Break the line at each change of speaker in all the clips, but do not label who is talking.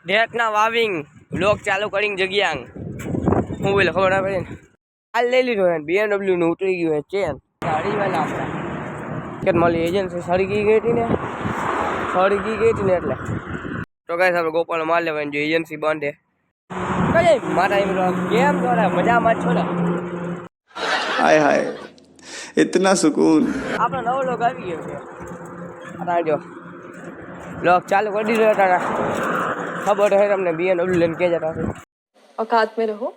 ડેટના વાવિંગ block ચાલુ કરીને જગ્યા હું બોલે ખબર ના પડે ને હાલ લઈ લીધો ને BMW નું ઉતરી ગયું ચેન ગાડી વાળા આપણા કે મારી એજન્સી સળગી ગઈ હતી ને એટલે તો ગાઈસ આપણે ગોપાલ માલ લેવાની જો એજન્સી બંધ હે કઈ મારા એમ કેમ કરે મજામાં છો ને
हाय हाय इतना सुकून
આપણો નવો લોક આવી ગયો છે આ જો લોક ચાલુ કરી દીધો હતા ખબર છે તમને BMW લઈને કે જતા હશે
औकात में रहो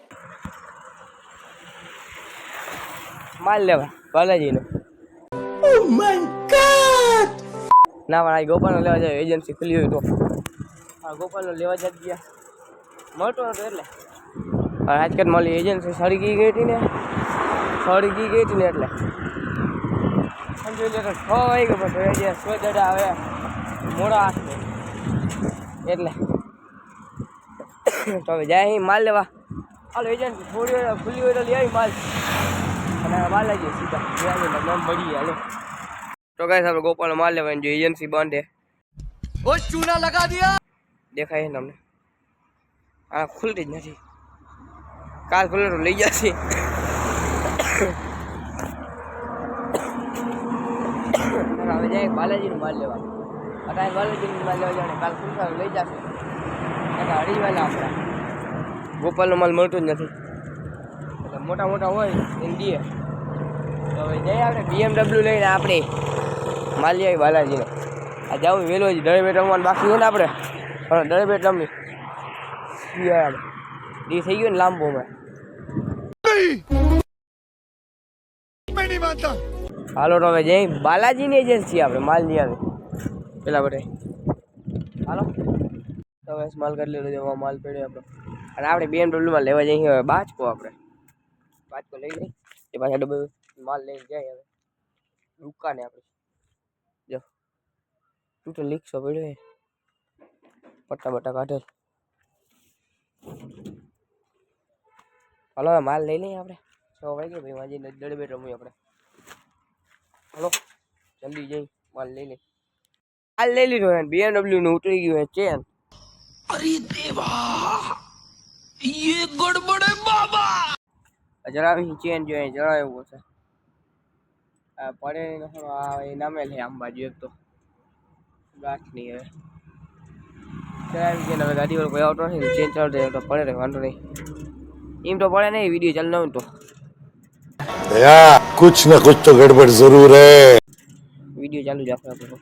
માલ લેવા બાલાજીનો ના પણ આ ગોપાલનો લેવા જાય એજન્સી ખુલી હોય તો આ ગોપાલનો લેવા જ ગયા મળતો હતો એટલે આજકાલ મારી એજન્સી સળગી ગઈ હતી ને એટલે સમજી લે તો 6 વાગ્યા પછી હજી સોદડા આવે મોડા હાથે એટલે તો હવે જાય અહીં માલ લેવા હાલો એજન્સી થોડી ખુલ્લી હોય તો લઈ આવી માલ અને બાલાજી સીધા નામ મળી હાલો તો ગાઈસ આપણે ગોપાલ માલ લેવાની જો એજન્સી બંધ હે ઓ ચૂના લગા દિયા દેખાય તમને આ ખુલતી જ નથી કાલ ખુલે તો લઈ જશે હવે જાય બાલાજીનો માલ લેવા અત્યારે બાલાજીનો માલ લેવા જાય કાલ ખુલતા લઈ જશે અઢી વાલા આપણા ગોપાલનો માલ મળતો જ નથી એટલે મોટા મોટા હોય એને દઈએ તો હવે જઈએ આપણે BMW લઈને આપણે માલ લઈ આવી બાલાજીનો આ જાઉં વહેલો જ દળે બેટ રમવાનું બાકી છે ને આપણે પણ દળે બેટ રમી દી થઈ ગયો ને લાંબો મેં હાલો તો હવે જઈ બાલાજીની એજન્સી આપણે માલ લઈ આવે પેલા બધે હાલો તો હવે માલ કરી લેલો જેવા માલ પડ્યો આપણો અને આપણે BMW માં લેવા જઈએ હવે બાજકો લઈ લઈ એ પાછા ડબલ માલ લઈને જાય હવે દુકાને આપણે જો તું તો લીકસો પડ્યો પટ્ટા બટ્ટા કાઢેલ હાલો માલ લઈ લઈએ આપણે 6 વાગે ભાઈ માજી દડે બેટ રમી આપણે હાલો જલ્દી જઈ માલ લઈ લઈ હાલ લઈ લીધો BMW નું ઉતરી ગયું ચેન અરે દેવા ये गड़बड़ है बाबा जरा चेन जो है जरा એવું છે આ પડે આ એ નામે લે આમ બાજુ એક તો ગાંઠ નહીં હવે ચલાવી કે હવે ગાડી વાળો કોઈ આવતો નથી ચેન ચાલતો તો પડે રે વાંધો નહીં એમ તો પડે નહીં વિડિયો ચાલ ન તો
भैया कुछ न कुछ तो गड़बड़ जरूर है
વિડિયો ચાલુ જ રાખો આપણે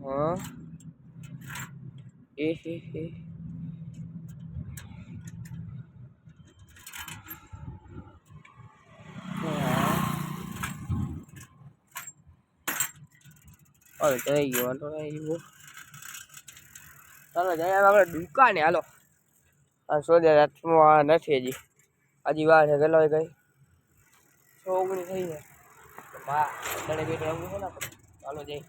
હા એ હે હવે જઈ ગયો વાંધો નહીં ચાલો જઈએ આપણે દુકાને હાલો આ સોદા રાતમાં નથી હજી વાર છે કેટલો ગઈ 6:19 થઈ જાય બા દડે બેટ રમવું છે ને આપણે ચાલો જઈ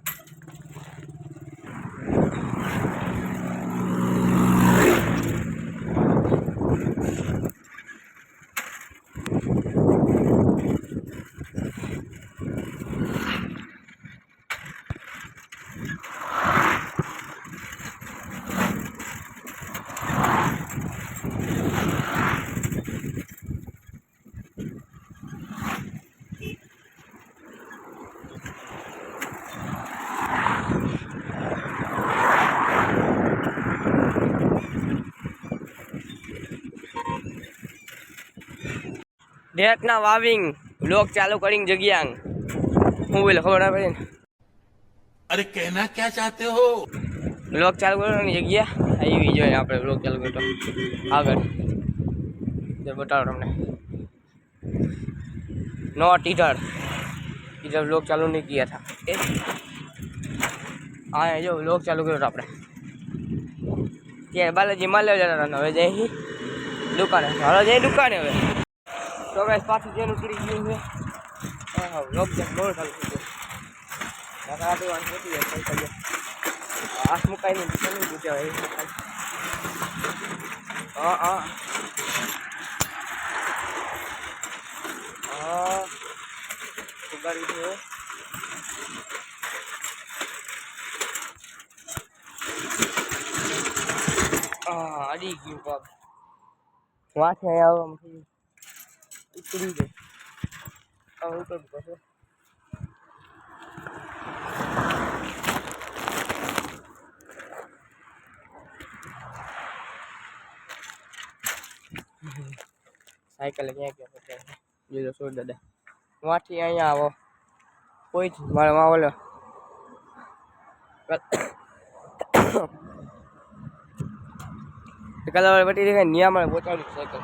ડેટના વાવિંગ બ્લોક ચાલુ કરીને જગ્યા હું બોલે ખબર ના પડે ને
अरे कहना क्या चाहते हो
બ્લોક ચાલુ કરવાની જગ્યા આવી જોઈએ આપણે બ્લોક ચાલુ કરતો આગળ જો બતાવો તમને નોટ इधर બ્લોક ચાલુ નહીં किया था હા જો બ્લોક ચાલુ કર્યો આપણે ત્યાં બાલાજી માલ લેવા જતા હતા હવે જઈ દુકાને હાલો જઈ દુકાને હવે તો ગાઈસ પાછું જેન ઉતરી ગયું છે હા બ્લોક ચાલુ ચાલુ થઈ ગયો નકારાથી વાંધો નથી જાય આસ મુકાઈને દુકાને પૂછ્યા હા હા હા ઉગાડી દો અડી ગયું પગ વાંચે આવવા ઉતરી ગઈ હવે ઉતરવું પડશે સાયકલ ક્યાં ગયા પછી લીધો છોડ દાદા વાંચી અહીંયા આવો કોઈ જ મારે માં ઓલો કલર પટી દેખાય નિયા મળે પહોંચાડ્યું સાયકલ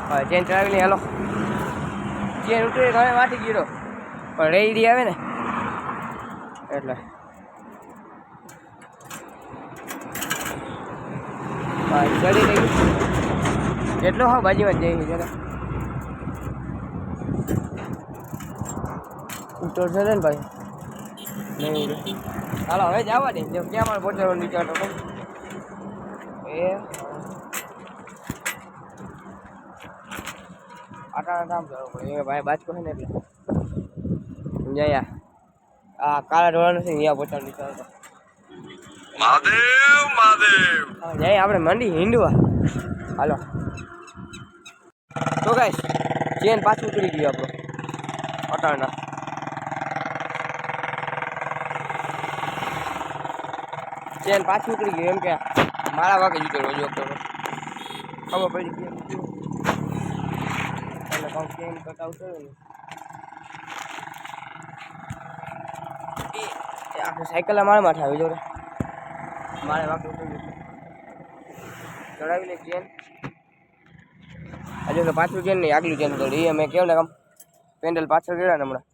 હા ચેન ચડાવી લઈ હાલો ચેન ઉતરી ઘરે વાંચી ગયો પણ રેડી આવે ને એટલે હા ચડી રહી કેટલો હા બાજુમાં જઈ જરા ઉતરશે ને ભાઈ નહીં હાલો હવે જવા દે જેમ ક્યાં મારે પહોંચવાનું વિચારતો એ આટા નામ જવું પડે એ ભાઈ બાજકો છે ને એટલે જયા આ કાળા ઢોળા નથી અહીંયા પહોંચવાનું વિચારતો
महादेव महादेव
જઈએ આપણે મંડી હિંડવા હાલો તો ગાઈસ ચેન પાછું ઉતરી ગયું આપણો અટાણા ચેન પાછું ઉતરી ગયું એમ કે મારા વાગે જીતો રોજ ખબર પડી ગઈ એટલે કહું ચેન કટાવતો ને એ આખી સાયકલ મારા માથે આવી જોડે મારે વાગે ઉતરી ગયું ચડાવી લે ચેન હજુ તો પાછું ચેન નહીં આગલું ચેન ઉતરી એ મેં કેવું ને કામ પેન્ડલ પાછળ ગયા ને હમણાં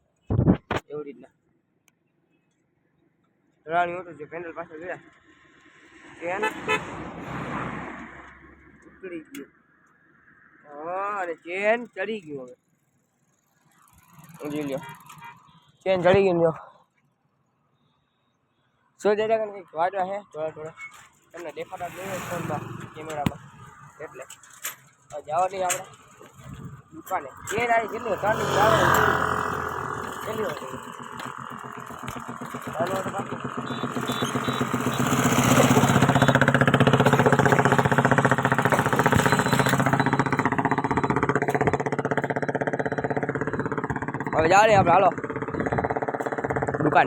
એવી રીતના ચડાવણી ઉતરું છે પેન્ડલ પાછળ ગયા ચેન ઉતરી ગયું હા અને ચેન ચડી ગયું હવે જોઈ લ્યો ચેન ચડી ગયું લ્યો શું દાદા કંઈક વાંચવા હે થોડા થોડા તમને દેખાતા જ નહીં ફોનમાં કેમેરામાં એટલે જવા દઈએ આપણે દુકાને ચેન આવી કેટલી ત્રણ આવે કેટલી હતી હવે જાવ ને આપણે હાલો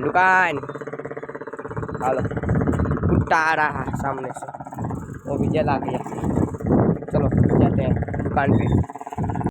दुकान हालो कुटारा सामने से वो भी जला गया चलो जाते हैं दुकान पे